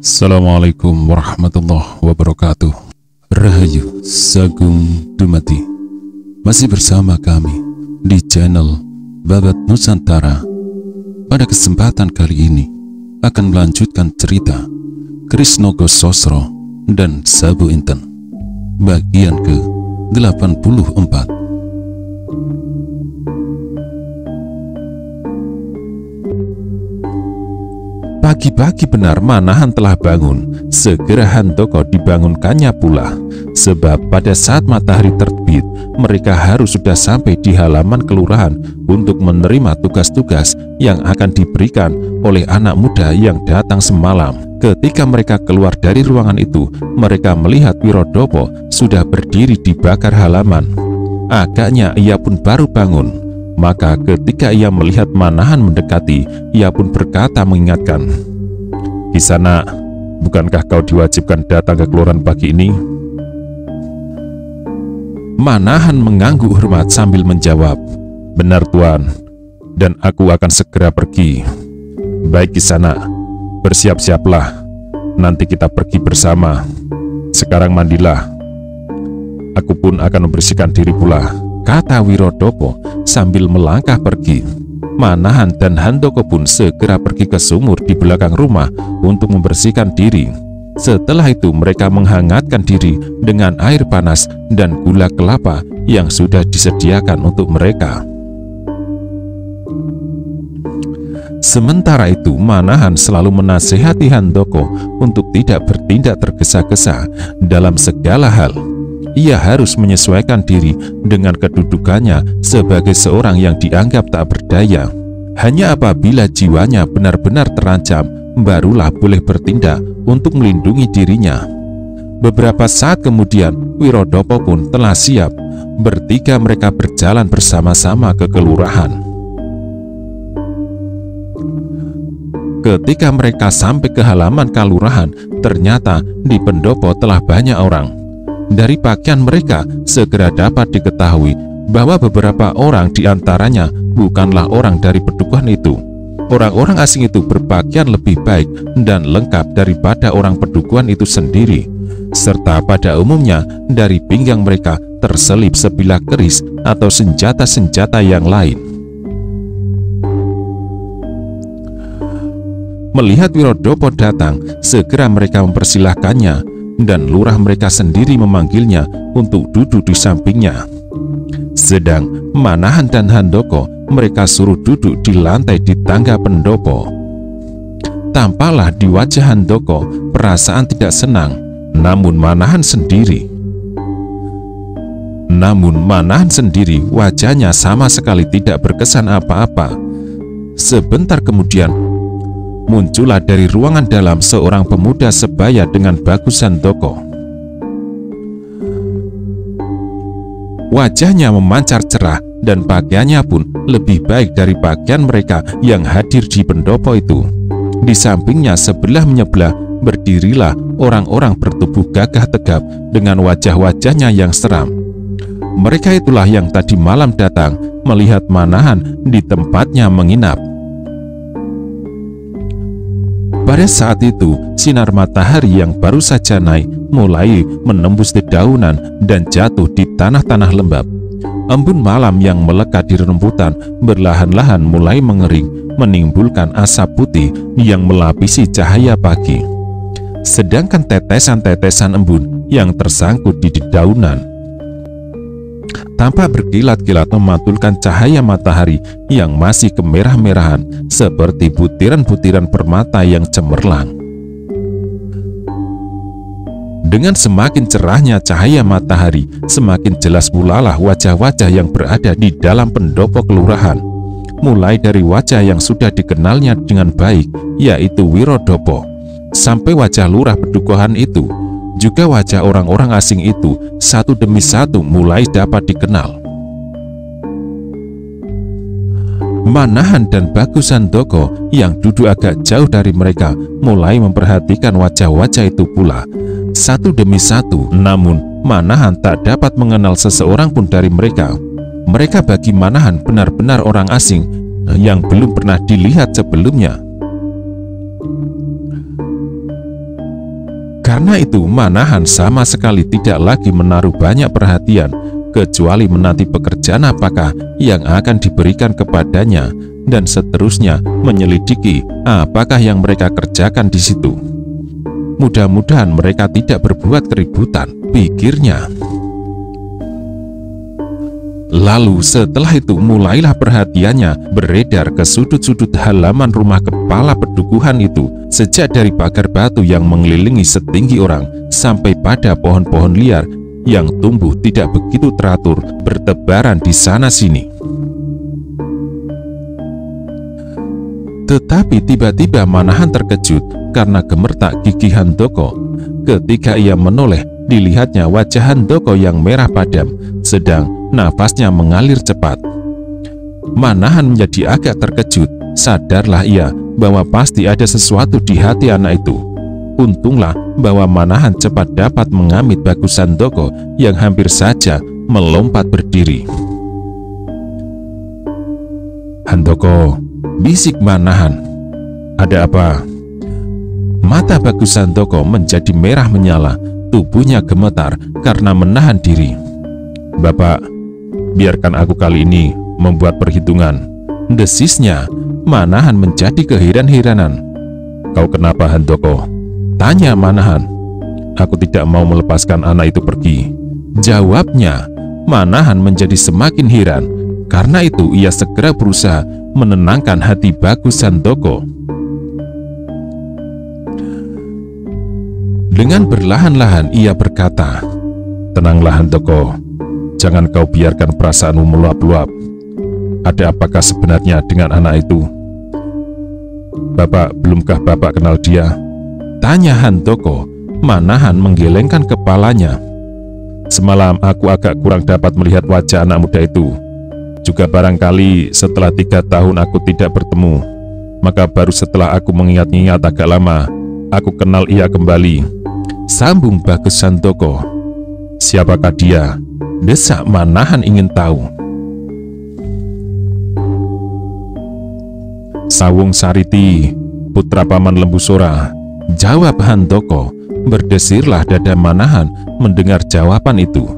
Assalamualaikum warahmatullahi wabarakatuh. Rahayu Sagung Dumadi. Masih bersama kami di channel Babat Nusantara. Pada kesempatan kali ini akan melanjutkan cerita Krisnogo Sosro dan Sabu Inten bagian ke-84. Pagi-pagi benar Manahan telah bangun. Segera Handoko dibangunkannya pula, sebab pada saat matahari terbit mereka harus sudah sampai di halaman kelurahan untuk menerima tugas-tugas yang akan diberikan oleh anak muda yang datang semalam. Ketika mereka keluar dari ruangan itu, mereka melihat Wirodopo sudah berdiri di bakar halaman. Agaknya ia pun baru bangun. Maka ketika ia melihat Manahan mendekati, ia pun berkata mengingatkan, "Kisana, bukankah kau diwajibkan datang ke kelurahan pagi ini?" Manahan mengangguk hormat sambil menjawab, "Benar Tuan, dan aku akan segera pergi." "Baik Kisana, bersiap-siaplah, nanti kita pergi bersama. Sekarang mandilah, aku pun akan membersihkan diri pula," kata Wirodopo sambil melangkah pergi. Manahan dan Handoko pun segera pergi ke sumur di belakang rumah untuk membersihkan diri. Setelah itu mereka menghangatkan diri dengan air panas dan gula kelapa yang sudah disediakan untuk mereka. Sementara itu Manahan selalu menasihati Handoko untuk tidak bertindak tergesa-gesa dalam segala hal. Ia harus menyesuaikan diri dengan kedudukannya sebagai seorang yang dianggap tak berdaya. Hanya apabila jiwanya benar-benar terancam, barulah boleh bertindak untuk melindungi dirinya. Beberapa saat kemudian, Wirodopo pun telah siap. Bertiga mereka berjalan bersama-sama ke kelurahan. Ketika mereka sampai ke halaman kelurahan, ternyata di pendopo telah banyak orang. Dari pakaian mereka segera dapat diketahui bahwa beberapa orang di antaranya bukanlah orang dari pedukuhan itu. Orang-orang asing itu berpakaian lebih baik dan lengkap daripada orang pedukuhan itu sendiri, serta pada umumnya dari pinggang mereka terselip sebilah keris atau senjata-senjata yang lain. Melihat Wirodopo datang, segera mereka mempersilahkannya, dan lurah mereka sendiri memanggilnya untuk duduk di sampingnya. Sedang Manahan dan Handoko mereka suruh duduk di lantai di tangga pendopo. Tampaklah di wajah Handoko perasaan tidak senang, namun Manahan sendiri wajahnya sama sekali tidak berkesan apa-apa. Sebentar kemudian muncullah dari ruangan dalam seorang pemuda sebaya dengan Bagus Handoko. Wajahnya memancar cerah dan pakaiannya pun lebih baik dari pakaian mereka yang hadir di pendopo itu. Di sampingnya sebelah menyebelah berdirilah orang-orang bertubuh gagah tegap dengan wajah-wajahnya yang seram. Mereka itulah yang tadi malam datang melihat Manahan di tempatnya menginap. Pada saat itu, sinar matahari yang baru saja naik mulai menembus dedaunan dan jatuh di tanah-tanah lembab. Embun malam yang melekat di rembutan berlahan-lahan mulai mengering, menimbulkan asap putih yang melapisi cahaya pagi. Sedangkan tetesan-tetesan embun yang tersangkut di dedaunan tampak berkilat-kilat memantulkan cahaya matahari yang masih kemerah-merahan seperti butiran-butiran permata yang cemerlang. Dengan semakin cerahnya cahaya matahari, semakin jelas pula lah wajah-wajah yang berada di dalam pendopo kelurahan. Mulai dari wajah yang sudah dikenalnya dengan baik, yaitu Wirodopo, sampai wajah lurah pedukuhan itu. Juga wajah orang-orang asing itu satu demi satu mulai dapat dikenal. Manahan dan Bagus Handoko yang duduk agak jauh dari mereka mulai memperhatikan wajah-wajah itu pula, satu demi satu. Namun Manahan tak dapat mengenal seseorang pun dari mereka. Mereka bagi Manahan benar-benar orang asing yang belum pernah dilihat sebelumnya. Karena itu, Manahan sama sekali tidak lagi menaruh banyak perhatian, kecuali menanti pekerjaan apakah yang akan diberikan kepadanya, dan seterusnya menyelidiki apakah yang mereka kerjakan di situ. Mudah-mudahan mereka tidak berbuat keributan, pikirnya. Lalu setelah itu mulailah perhatiannya beredar ke sudut-sudut halaman rumah kepala pedukuhan itu, sejak dari pagar batu yang mengelilingi setinggi orang sampai pada pohon-pohon liar yang tumbuh tidak begitu teratur bertebaran di sana-sini. Tetapi tiba-tiba Manahan terkejut karena gemertak gigi Handoko. Ketika ia menoleh, dilihatnya wajah Handoko yang merah padam, sedang nafasnya mengalir cepat. Manahan menjadi agak terkejut. Sadarlah ia bahwa pasti ada sesuatu di hati anak itu. Untunglah bahwa Manahan cepat dapat mengamit Bagus Handoko yang hampir saja melompat berdiri. "Handoko," bisik Manahan. "Ada apa?" Mata Bagus Handoko menjadi merah menyala, tubuhnya gemetar karena menahan diri. "Bapak, biarkan aku kali ini membuat perhitungan," desisnya. Manahan menjadi keheran-heranan. "Kau kenapa, Handoko?" tanya Manahan. "Aku tidak mau melepaskan anak itu pergi," jawabnya. Manahan menjadi semakin heran. Karena itu ia segera berusaha menenangkan hati Bagus Handoko. Dengan berlahan-lahan ia berkata, "Tenanglah Handoko, jangan kau biarkan perasaanmu meluap-luap. Ada apakah sebenarnya dengan anak itu?" "Bapak, belumkah Bapak kenal dia?" tanya Handoko. Manahan menggelengkan kepalanya. "Semalam aku agak kurang dapat melihat wajah anak muda itu. Juga barangkali setelah 3 tahun aku tidak bertemu, maka baru setelah aku mengingat-ingat agak lama, aku kenal ia kembali," sambung Bagus Handoko. "Siapakah dia?" desak Manahan ingin tahu. "Sawung Sariti, putra Paman Lembusora," jawab Handoko. Berdesirlah dada Manahan mendengar jawaban itu.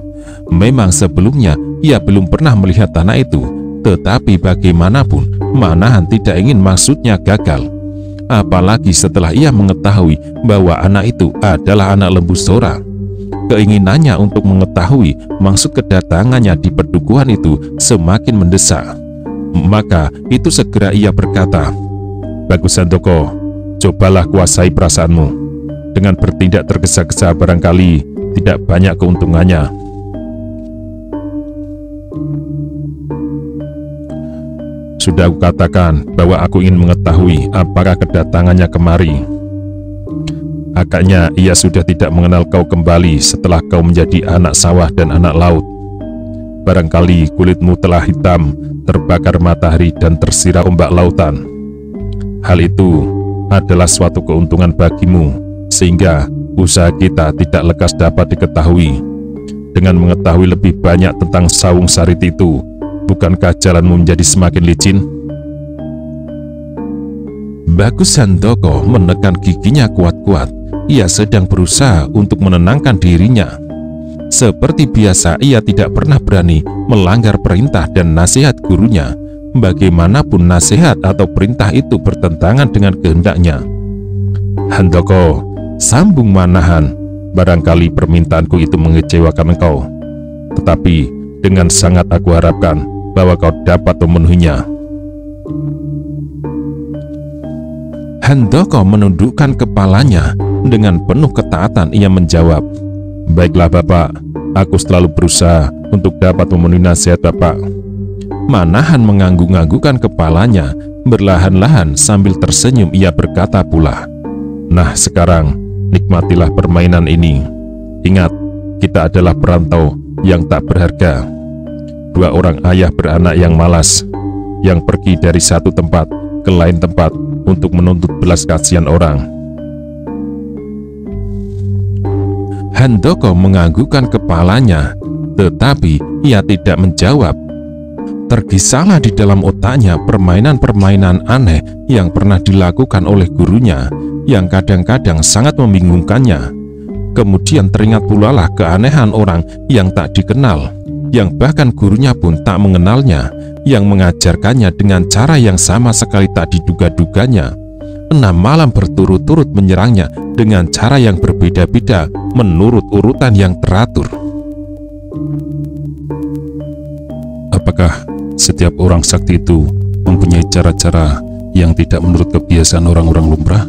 Memang sebelumnya ia belum pernah melihat anak itu, tetapi bagaimanapun Manahan tidak ingin maksudnya gagal. Apalagi setelah ia mengetahui bahwa anak itu adalah anak Lembusora. Keinginannya untuk mengetahui maksud kedatangannya di pedukuhan itu semakin mendesak. Maka itu segera ia berkata, "Bagus Handoko, cobalah kuasai perasaanmu. Dengan bertindak tergesa-gesa barangkali tidak banyak keuntungannya." "Sudah aku katakan bahwa aku ingin mengetahui apakah kedatangannya kemari. Agaknya ia sudah tidak mengenal kau kembali setelah kau menjadi anak sawah dan anak laut. Barangkali kulitmu telah hitam, terbakar matahari dan tersiram ombak lautan. Hal itu adalah suatu keuntungan bagimu, sehingga usaha kita tidak lekas dapat diketahui. Dengan mengetahui lebih banyak tentang Sawung Sariti itu, bukankah jalanmu menjadi semakin licin?" Bagus Handoko menekan giginya kuat-kuat. Ia sedang berusaha untuk menenangkan dirinya. Seperti biasa, ia tidak pernah berani melanggar perintah dan nasihat gurunya. Bagaimanapun nasihat atau perintah itu bertentangan dengan kehendaknya. "Handoko," sambung Manahan, "barangkali permintaanku itu mengecewakan engkau. Tetapi dengan sangat aku harapkan bahwa kau dapat memenuhinya." Handoko menundukkan kepalanya. Dengan penuh ketaatan ia menjawab, "Baiklah Bapak, aku selalu berusaha untuk dapat memenuhi nasihat Bapak." Manahan mengangguk-anggukkan kepalanya. Berlahan-lahan sambil tersenyum ia berkata pula, "Nah sekarang, nikmatilah permainan ini. Ingat, kita adalah perantau yang tak berharga. 2 orang ayah beranak yang malas, yang pergi dari satu tempat ke lain tempat untuk menuntut belas kasihan orang." Handoko menganggukkan kepalanya, tetapi ia tidak menjawab. Tergisahlah di dalam otaknya permainan-permainan aneh yang pernah dilakukan oleh gurunya, yang kadang-kadang sangat membingungkannya. Kemudian teringat pula lah keanehan orang yang tak dikenal, yang bahkan gurunya pun tak mengenalnya, yang mengajarkannya dengan cara yang sama sekali tak diduga-duganya. 6 malam berturut-turut menyerangnya dengan cara yang berbeda-beda menurut urutan yang teratur. Apakah setiap orang sakti itu mempunyai cara-cara yang tidak menurut kebiasaan orang-orang lumrah?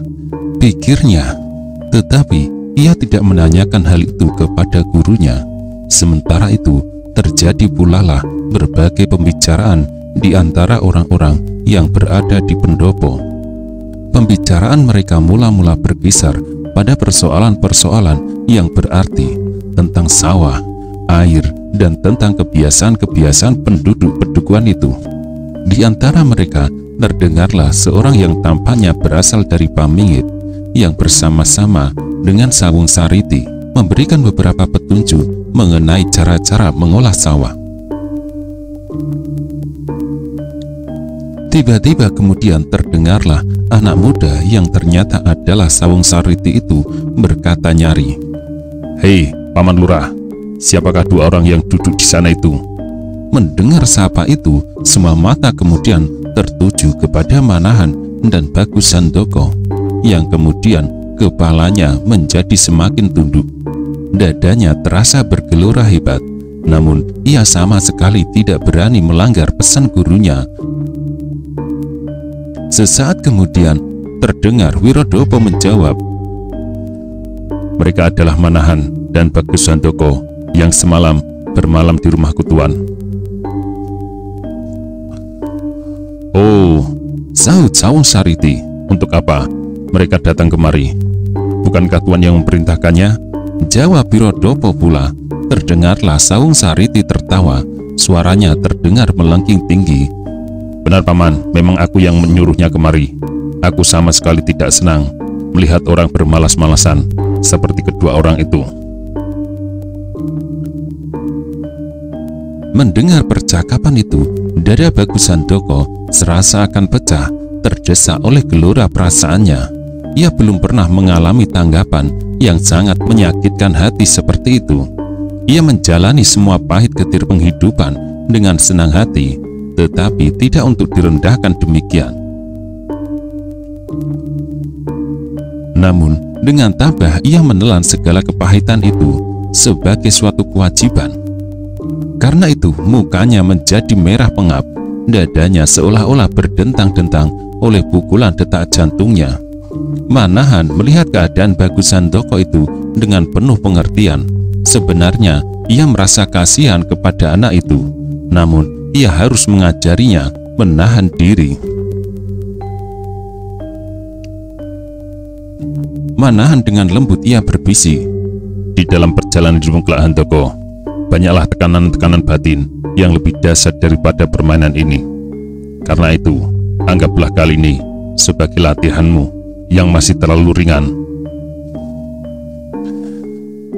Pikirnya, tetapi ia tidak menanyakan hal itu kepada gurunya. Sementara itu, terjadi pula lah berbagai pembicaraan di antara orang-orang yang berada di pendopo. Pembicaraan mereka mula-mula berkisar pada persoalan-persoalan yang berarti tentang sawah, air, dan tentang kebiasaan-kebiasaan penduduk pedukuhan itu. Di antara mereka terdengarlah seorang yang tampaknya berasal dari Pamingit, yang bersama-sama dengan Sawung Sariti memberikan beberapa petunjuk mengenai cara-cara mengolah sawah. Tiba-tiba kemudian terdengarlah anak muda yang ternyata adalah Sawung Sariti itu berkata nyari, "Hei, Paman Lurah, siapakah 2 orang yang duduk di sana itu?" Mendengar sapa itu, semua mata kemudian tertuju kepada Manahan dan Bagus Sandoko, yang kemudian kepalanya menjadi semakin tunduk. Dadanya terasa bergelora hebat, namun ia sama sekali tidak berani melanggar pesan gurunya. Sesaat kemudian terdengar Wirodopo menjawab, "Mereka adalah Manahan dan Bagus Sandoko yang semalam bermalam di rumahku, Tuan." "Oh," sahut Sawung Sariti, "untuk apa mereka datang kemari? Bukankah Tuan yang memerintahkannya?" Jawab Wirodopo pula. Terdengarlah Sawung Sariti tertawa, suaranya terdengar melengking tinggi. "Benar Paman, memang aku yang menyuruhnya kemari. Aku sama sekali tidak senang melihat orang bermalas-malasan seperti kedua orang itu." Mendengar percakapan itu, dada Bagus Sandoko serasa akan pecah, terdesak oleh gelora perasaannya. Ia belum pernah mengalami tanggapan yang sangat menyakitkan hati seperti itu. Ia menjalani semua pahit getir penghidupan dengan senang hati, tetapi tidak untuk direndahkan demikian. Namun, dengan tabah ia menelan segala kepahitan itu sebagai suatu kewajiban. Karena itu, mukanya menjadi merah pengap, dadanya seolah-olah berdentang-dentang oleh pukulan detak jantungnya. Manahan melihat keadaan Bagus Sandoko itu dengan penuh pengertian. Sebenarnya ia merasa kasihan kepada anak itu, namun ia harus mengajarinya menahan diri. Manahan dengan lembut ia berbisik, "Di dalam perjalanan hidupmu kelak Handoko, banyaklah tekanan-tekanan batin yang lebih dahsyat daripada permainan ini. Karena itu, anggaplah kali ini sebagai latihanmu yang masih terlalu ringan."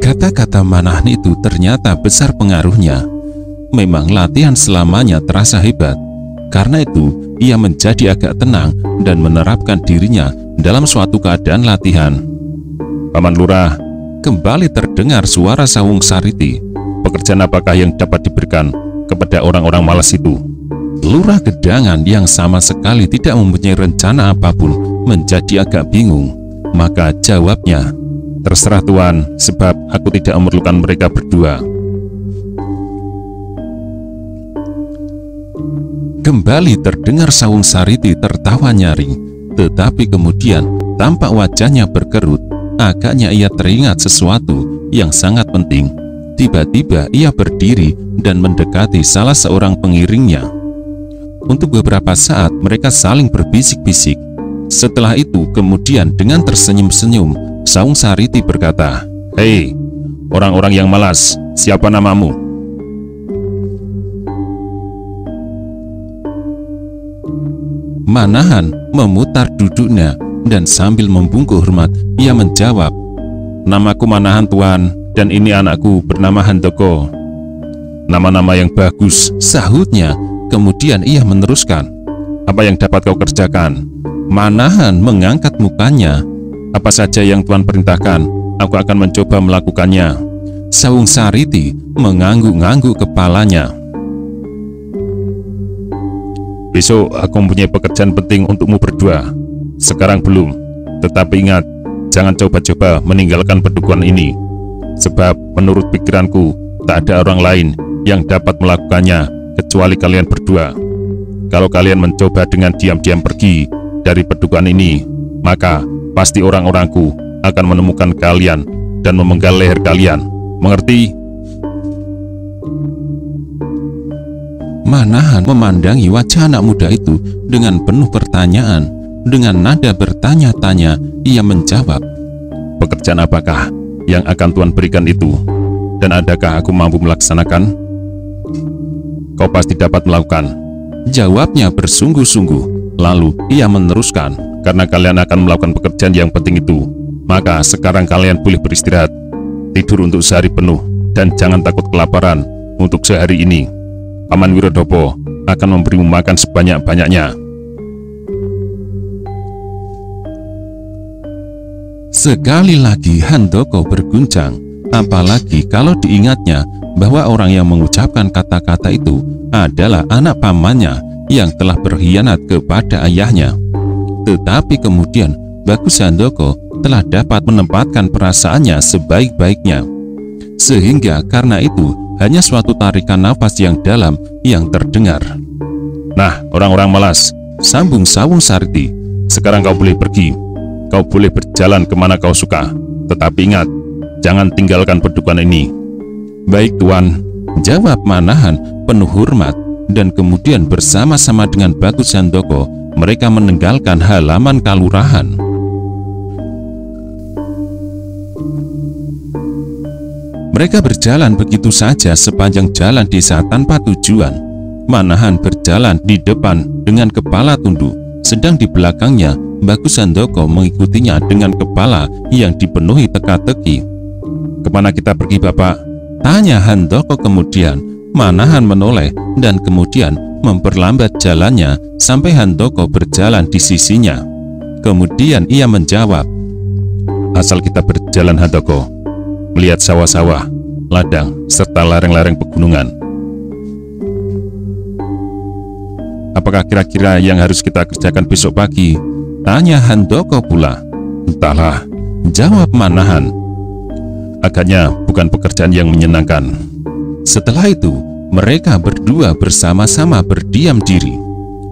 Kata-kata Manahan itu ternyata besar pengaruhnya. Memang latihan selamanya terasa hebat. Karena itu, ia menjadi agak tenang dan menerapkan dirinya dalam suatu keadaan latihan. "Paman Lurah," kembali terdengar suara Sawung Sariti, "pekerjaan apakah yang dapat diberikan kepada orang-orang malas itu?" Lurah Gedangan yang sama sekali tidak mempunyai rencana apapun menjadi agak bingung. Maka jawabnya, "Terserah Tuan, sebab aku tidak memerlukan mereka berdua." Kembali terdengar Sawung Sariti tertawa nyaring, tetapi kemudian tampak wajahnya berkerut. Agaknya ia teringat sesuatu yang sangat penting. Tiba-tiba ia berdiri dan mendekati salah seorang pengiringnya. Untuk beberapa saat mereka saling berbisik-bisik. Setelah itu kemudian dengan tersenyum-senyum Sawung Sariti berkata, "Hei, orang-orang yang malas, siapa namamu?" Manahan memutar duduknya dan sambil membungkuk hormat ia menjawab, "Namaku Manahan Tuan, dan ini anakku bernama Handoko." "Nama-nama yang bagus," sahutnya. Kemudian ia meneruskan, "Apa yang dapat kau kerjakan?" Manahan mengangkat mukanya. "Apa saja yang Tuan perintahkan, aku akan mencoba melakukannya." Sawung Sariti mengangguk-angguk kepalanya. "Besok aku mempunyai pekerjaan penting untukmu berdua. Sekarang belum, tetapi ingat, jangan coba-coba meninggalkan pedukuhan ini. Sebab menurut pikiranku, tak ada orang lain yang dapat melakukannya kecuali kalian berdua. Kalau kalian mencoba dengan diam-diam pergi dari pedukuhan ini, maka pasti orang-orangku akan menemukan kalian dan memenggal leher kalian. Mengerti?" Manahan memandangi wajah anak muda itu dengan penuh pertanyaan. Dengan nada bertanya-tanya, ia menjawab, "Pekerjaan apakah yang akan Tuan berikan itu? Dan adakah aku mampu melaksanakan?" "Kau pasti dapat melakukan," jawabnya bersungguh-sungguh. Lalu ia meneruskan, "Karena kalian akan melakukan pekerjaan yang penting itu, maka sekarang kalian boleh beristirahat. Tidur untuk sehari penuh, dan jangan takut kelaparan untuk sehari ini. Paman Wirodopo akan memberimu makan sebanyak-banyaknya." Sekali lagi Handoko berguncang, apalagi kalau diingatnya bahwa orang yang mengucapkan kata-kata itu adalah anak pamannya yang telah berkhianat kepada ayahnya. Tetapi kemudian Bagus Handoko telah dapat menempatkan perasaannya sebaik-baiknya. Sehingga karena itu hanya suatu tarikan nafas yang dalam yang terdengar. "Nah, orang-orang malas," sambung Sawung Sariti, "sekarang kau boleh pergi. Kau boleh berjalan kemana kau suka. Tetapi ingat, jangan tinggalkan pedukuhan ini." "Baik, Tuan," jawab Manahan penuh hormat. Dan kemudian bersama-sama dengan Bagus Handoko, mereka meninggalkan halaman kalurahan. Mereka berjalan begitu saja sepanjang jalan desa tanpa tujuan. Manahan berjalan di depan dengan kepala tunduk, sedang di belakangnya Bagus Handoko mengikutinya dengan kepala yang dipenuhi teka-teki. "Kemana kita pergi, Bapak?" tanya Handoko kemudian. Manahan menoleh dan kemudian memperlambat jalannya sampai Handoko berjalan di sisinya. Kemudian ia menjawab, "Asal kita berjalan, Handoko, melihat sawah-sawah, ladang, serta lereng-lereng pegunungan." "Apakah kira-kira yang harus kita kerjakan besok pagi?" tanya Handoko pula. "Entahlah," jawab Manahan. "Agaknya bukan pekerjaan yang menyenangkan." Setelah itu, mereka berdua bersama-sama berdiam diri.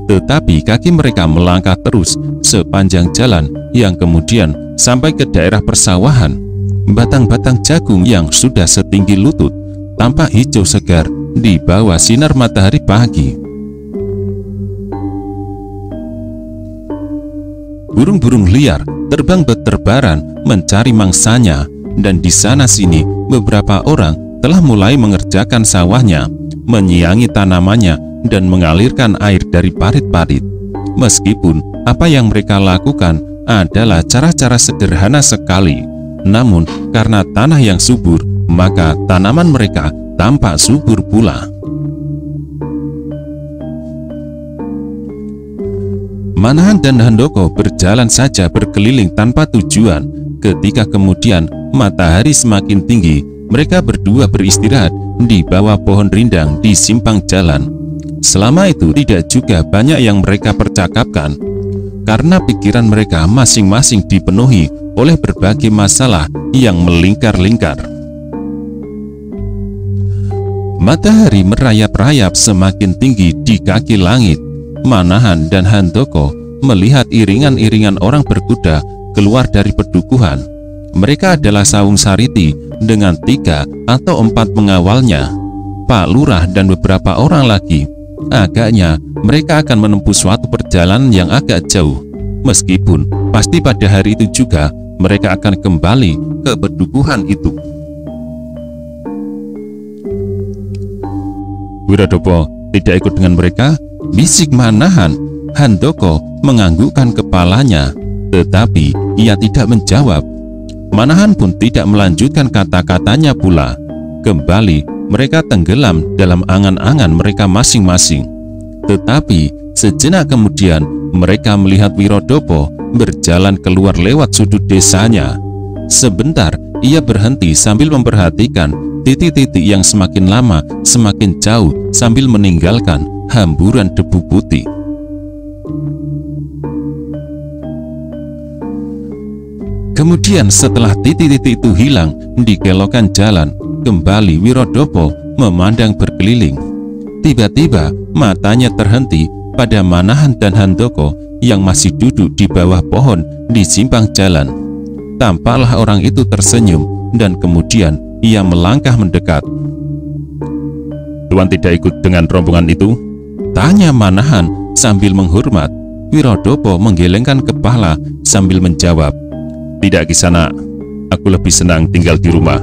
Tetapi kaki mereka melangkah terus sepanjang jalan yang kemudian sampai ke daerah persawahan. Batang-batang jagung yang sudah setinggi lutut tampak hijau segar di bawah sinar matahari pagi. Burung-burung liar terbang berterbaran mencari mangsanya, dan di sana-sini beberapa orang telah mulai mengerjakan sawahnya, menyiangi tanamannya, dan mengalirkan air dari parit-parit. Meskipun apa yang mereka lakukan adalah cara-cara sederhana sekali, namun karena tanah yang subur, maka tanaman mereka tampak subur pula. Manahan dan Handoko berjalan saja berkeliling tanpa tujuan. Ketika kemudian matahari semakin tinggi, mereka berdua beristirahat di bawah pohon rindang di simpang jalan. Selama itu tidak juga banyak yang mereka percakapkan, karena pikiran mereka masing-masing dipenuhi oleh berbagai masalah yang melingkar-lingkar. Matahari merayap-rayap semakin tinggi di kaki langit. Manahan dan Handoko melihat iringan-iringan orang berkuda keluar dari pedukuhan. Mereka adalah Sawung Sariti dengan 3 atau 4 pengawalnya, Pak Lurah dan beberapa orang lagi. Agaknya mereka akan menempuh suatu perjalanan yang agak jauh. Meskipun pasti pada hari itu juga mereka akan kembali ke pedukuhan itu. Wirodopo tidak ikut dengan mereka, bisik Manahan. Handoko menganggukkan kepalanya, tetapi ia tidak menjawab. Manahan pun tidak melanjutkan kata-katanya pula. Kembali mereka tenggelam dalam angan-angan mereka masing-masing. Tetapi sejenak kemudian mereka melihat Wirodopo berjalan keluar lewat sudut desanya. Sebentar ia berhenti sambil memperhatikan titik-titik yang semakin lama semakin jauh sambil meninggalkan hamburan debu putih. Kemudian setelah titik-titik itu hilang di kelokan jalan, kembali Wirodopo memandang berkeliling. Tiba-tiba matanya terhenti pada Manahan dan Handoko yang masih duduk di bawah pohon di simpang jalan. Tampaklah orang itu tersenyum dan kemudian ia melangkah mendekat. "Tuan tidak ikut dengan rombongan itu?" tanya Manahan sambil menghormat. Wirodopo menggelengkan kepala sambil menjawab, "Tidak, Kisana, aku lebih senang tinggal di rumah."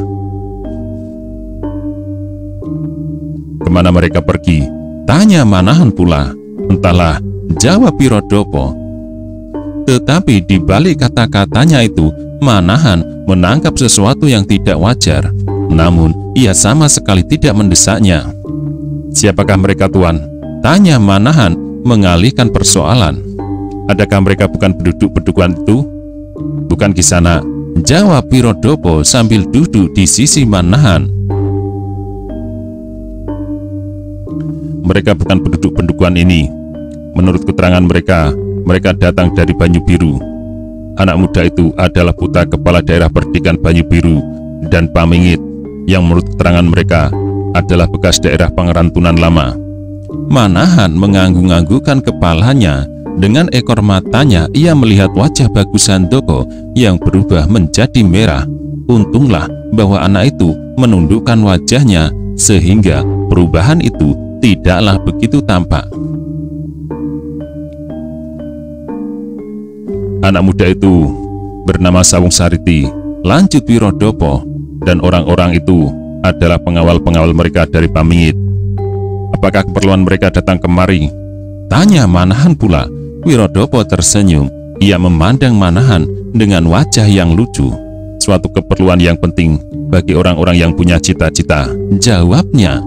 "Kemana mereka pergi?" tanya Manahan pula. "Entahlah," jawab Wirodopo. Tetapi di balik kata-katanya itu, Manahan menangkap sesuatu yang tidak wajar. Namun ia sama sekali tidak mendesaknya. "Siapakah mereka, Tuan?" tanya Manahan mengalihkan persoalan. "Adakah mereka bukan penduduk pedukuhan itu?" "Bukan, Kisana," jawab Wirodopo sambil duduk di sisi Manahan. "Mereka bukan penduduk pendukuhan ini. Menurut keterangan mereka, mereka datang dari Banyu Biru. Anak muda itu adalah putra kepala daerah Perdikan Banyu Biru dan Pamingit, yang menurut keterangan mereka adalah bekas daerah pengerantunan lama." Manahan mengangguk-anggukkan kepalanya. Dengan ekor matanya ia melihat wajah Bagus Handoko yang berubah menjadi merah. Untunglah bahwa anak itu menundukkan wajahnya sehingga perubahan itu tidaklah begitu tampak. "Anak muda itu bernama Sawung Sariti," lanjut Wirodopo, "dan orang-orang itu adalah pengawal-pengawal mereka dari Pamingit. Apakah keperluan mereka datang kemari?" tanya Manahan pula. Wirodopo tersenyum. Ia memandang Manahan dengan wajah yang lucu. "Suatu keperluan yang penting bagi orang-orang yang punya cita-cita," jawabnya.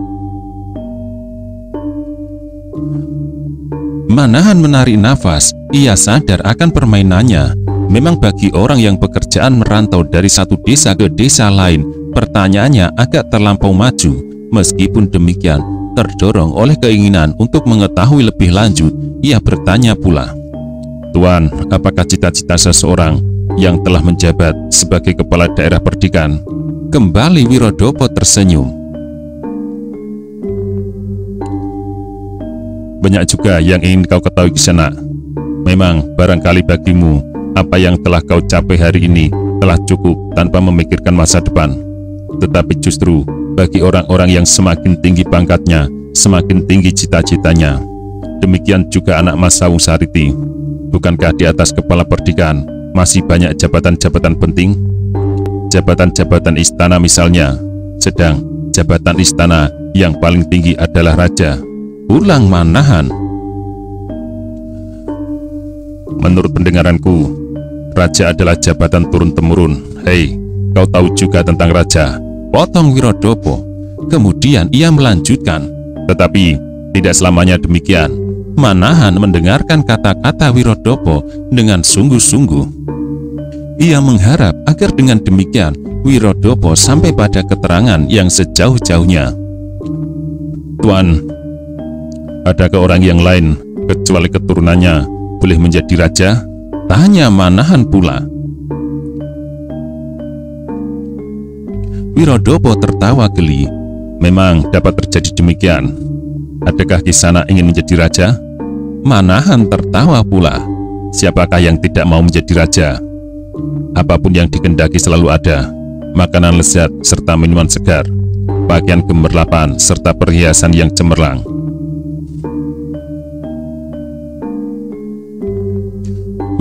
Manahan menarik nafas. Ia sadar akan permainannya. Memang bagi orang yang pekerjaan merantau dari satu desa ke desa lain, pertanyaannya agak terlampau maju. Meskipun demikian, terdorong oleh keinginan untuk mengetahui lebih lanjut, ia bertanya pula, "Tuan, apakah cita-cita seseorang yang telah menjabat sebagai kepala daerah Perdikan?" Kembali Wirodopo tersenyum. "Banyak juga yang ingin kau ketahui, Kisana. Memang barangkali bagimu apa yang telah kau capai hari ini telah cukup tanpa memikirkan masa depan. Tetapi justru bagi orang-orang yang semakin tinggi pangkatnya, semakin tinggi cita-citanya. Demikian juga anak Mas Sawung Sariti. Bukankah di atas kepala Perdikan masih banyak jabatan-jabatan penting? Jabatan-jabatan istana misalnya. Sedang jabatan istana yang paling tinggi adalah raja," ulang Manahan. "Menurut pendengaranku, raja adalah jabatan turun-temurun. Hei, kau tahu juga tentang raja?" potong Wirodopo. Kemudian ia melanjutkan, "Tetapi tidak selamanya demikian." Manahan mendengarkan kata-kata Wirodopo dengan sungguh-sungguh. Ia mengharap agar dengan demikian Wirodopo sampai pada keterangan yang sejauh-jauhnya. "Tuan, adakah orang yang lain kecuali keturunannya boleh menjadi raja?" tanya Manahan pula. Wirodopo tertawa geli. "Memang dapat terjadi demikian. Adakah Kisana ingin menjadi raja?" Manahan tertawa pula. "Siapakah yang tidak mau menjadi raja? Apapun yang dikehendaki selalu ada. Makanan lezat serta minuman segar, pakaian gemerlapan serta perhiasan yang cemerlang."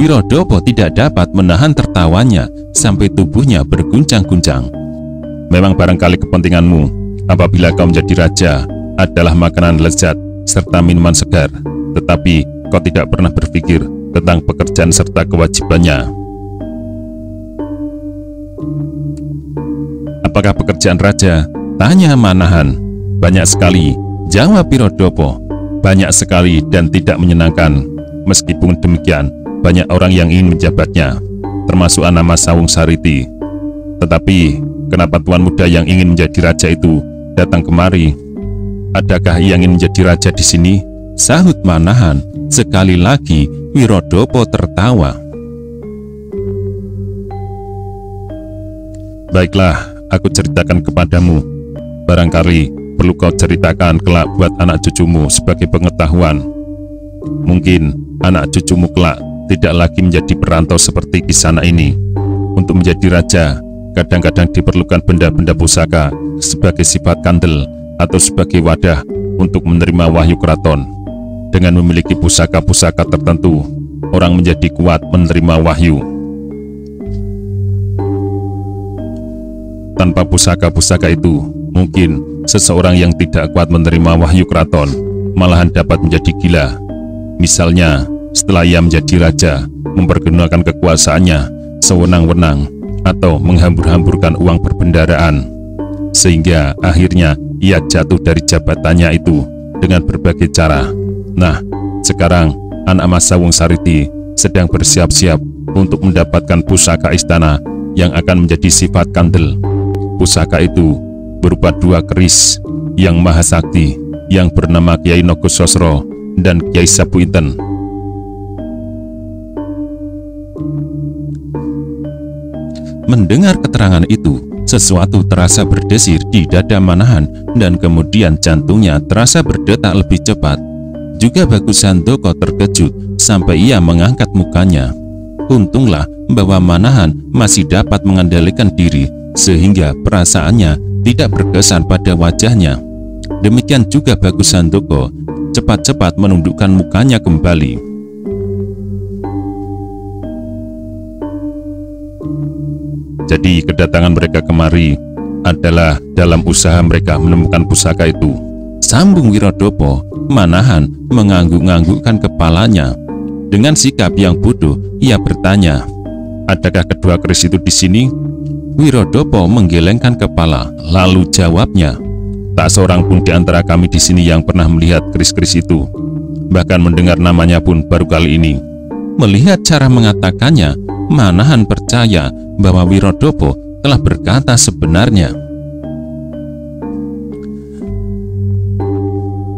Wirodopo tidak dapat menahan tertawanya sampai tubuhnya berguncang-guncang. "Memang barangkali kepentinganmu apabila kau menjadi raja adalah makanan lezat serta minuman segar, tetapi kau tidak pernah berpikir tentang pekerjaan serta kewajibannya." "Apakah pekerjaan raja?" tanya Manahan. "Banyak sekali," jawab Wirodopo. banyak sekali dan tidak menyenangkan. Meskipun demikian, banyak orang yang ingin menjabatnya, termasuk Anama Sawung Sariti. Tetapi, kenapa tuan muda yang ingin menjadi raja itu datang kemari? Adakah ia ingin menjadi raja di sini? Sahut Manahan. Sekali lagi, Wirodopo tertawa. Baiklah, aku ceritakan kepadamu. Barangkali perlu kau ceritakan kelak buat anak cucumu sebagai pengetahuan. Mungkin anak cucumu kelak tidak lagi menjadi perantau seperti Kisana ini. Untuk menjadi raja, kadang-kadang diperlukan benda-benda pusaka sebagai sifat kandel atau sebagai wadah untuk menerima wahyu keraton. Dengan memiliki pusaka-pusaka tertentu, orang menjadi kuat menerima wahyu. Tanpa pusaka-pusaka itu, mungkin seseorang yang tidak kuat menerima wahyu keraton malahan dapat menjadi gila. Misalnya, setelah ia menjadi raja, mempergunakan kekuasaannya sewenang-wenang atau menghambur-hamburkan uang perbendaraan, sehingga akhirnya ia jatuh dari jabatannya itu dengan berbagai cara. Nah, sekarang Anama Sawung Sariti sedang bersiap-siap untuk mendapatkan pusaka istana yang akan menjadi sifat kandel. Pusaka itu berupa 2 keris yang maha sakti yang bernama Kiai Nogososro dan Kiai Sabuinten. Mendengar keterangan itu, sesuatu terasa berdesir di dada Manahan dan kemudian jantungnya terasa berdetak lebih cepat. Juga Bagus Handoko terkejut sampai ia mengangkat mukanya. Untunglah bahwa Manahan masih dapat mengendalikan diri sehingga perasaannya tidak berkesan pada wajahnya. Demikian juga Bagus Handoko cepat-cepat menundukkan mukanya kembali. Jadi kedatangan mereka kemari adalah dalam usaha mereka menemukan pusaka itu. Sambung Wirodopo. Manahan mengangguk-anggukkan kepalanya. Dengan sikap yang bodoh, ia bertanya, "Adakah kedua keris itu di sini?" Wirodopo menggelengkan kepala, lalu jawabnya, "Tak seorang pun di antara kami di sini yang pernah melihat keris-keris itu. Bahkan mendengar namanya pun baru kali ini." Melihat cara mengatakannya, Manahan percaya bahwa Wirodopo telah berkata sebenarnya.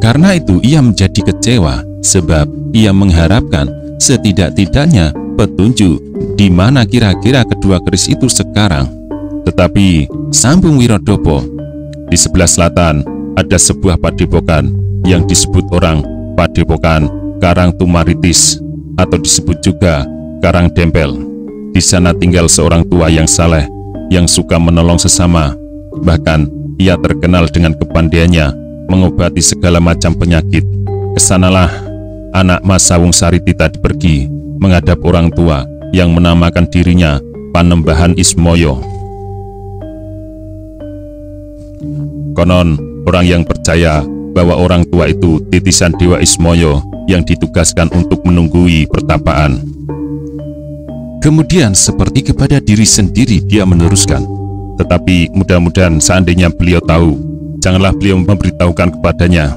Karena itu ia menjadi kecewa, sebab ia mengharapkan setidak-tidaknya petunjuk di mana kira-kira kedua keris itu sekarang. Tetapi, sambung Wirodopo, di sebelah selatan ada sebuah padepokan yang disebut orang Padepokan Karang Tumaritis atau disebut juga Karang Dempel. Di sana tinggal seorang tua yang saleh, yang suka menolong sesama. Bahkan, ia terkenal dengan kepandaiannya mengobati segala macam penyakit. Kesanalah anak Mas Sawung Sariti tadi pergi menghadap orang tua yang menamakan dirinya Panembahan Ismoyo. Konon, orang yang percaya bahwa orang tua itu titisan Dewa Ismoyo yang ditugaskan untuk menunggui pertapaan. Kemudian seperti kepada diri sendiri dia meneruskan, "Tetapi mudah-mudahan seandainya beliau tahu, janganlah beliau memberitahukan kepadanya."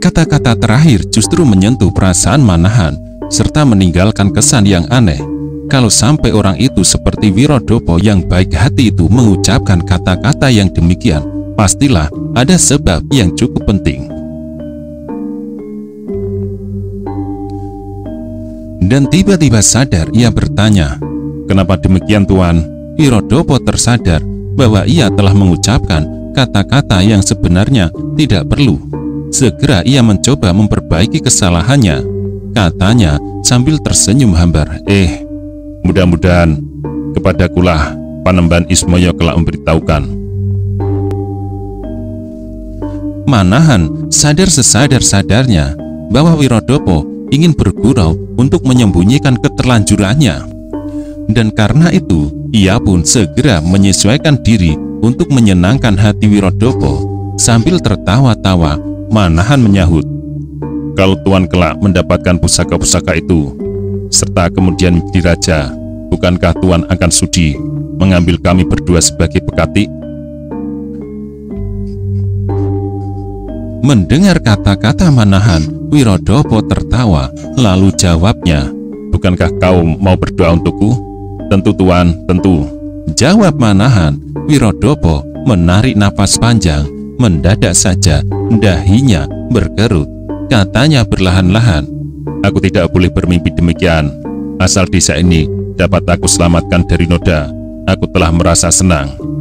Kata-kata terakhir justru menyentuh perasaan Manahan serta meninggalkan kesan yang aneh. Kalau sampai orang itu seperti Wirodopo yang baik hati itu mengucapkan kata-kata yang demikian, pastilah ada sebab yang cukup penting. Dan tiba-tiba sadar, ia bertanya, "Kenapa demikian, Tuan?" Wirodopo tersadar bahwa ia telah mengucapkan kata-kata yang sebenarnya tidak perlu. Segera ia mencoba memperbaiki kesalahannya. Katanya sambil tersenyum hambar, mudah-mudahan kepadakulah Panembahan Ismoyo kelak memberitahukan." Manahan sadar sesadar-sadarnya bahwa Wirodopo ingin bergurau untuk menyembunyikan keterlanjurannya. Dan karena itu, ia pun segera menyesuaikan diri untuk menyenangkan hati Wirodopo. Sambil tertawa-tawa, Manahan menyahut, "Kalau Tuan kelak mendapatkan pusaka-pusaka itu, serta kemudian menjadi raja, bukankah Tuan akan sudi mengambil kami berdua sebagai pekati?" Mendengar kata-kata Manahan, Wirodopo tertawa, lalu jawabnya, "Bukankah kau mau berdoa untukku?" "Tentu Tuan, tentu," jawab Manahan. Wirodopo menarik napas panjang. Mendadak saja dahinya berkerut. Katanya perlahan-lahan, "Aku tidak boleh bermimpi demikian. Asal desa ini dapat aku selamatkan dari noda, aku telah merasa senang."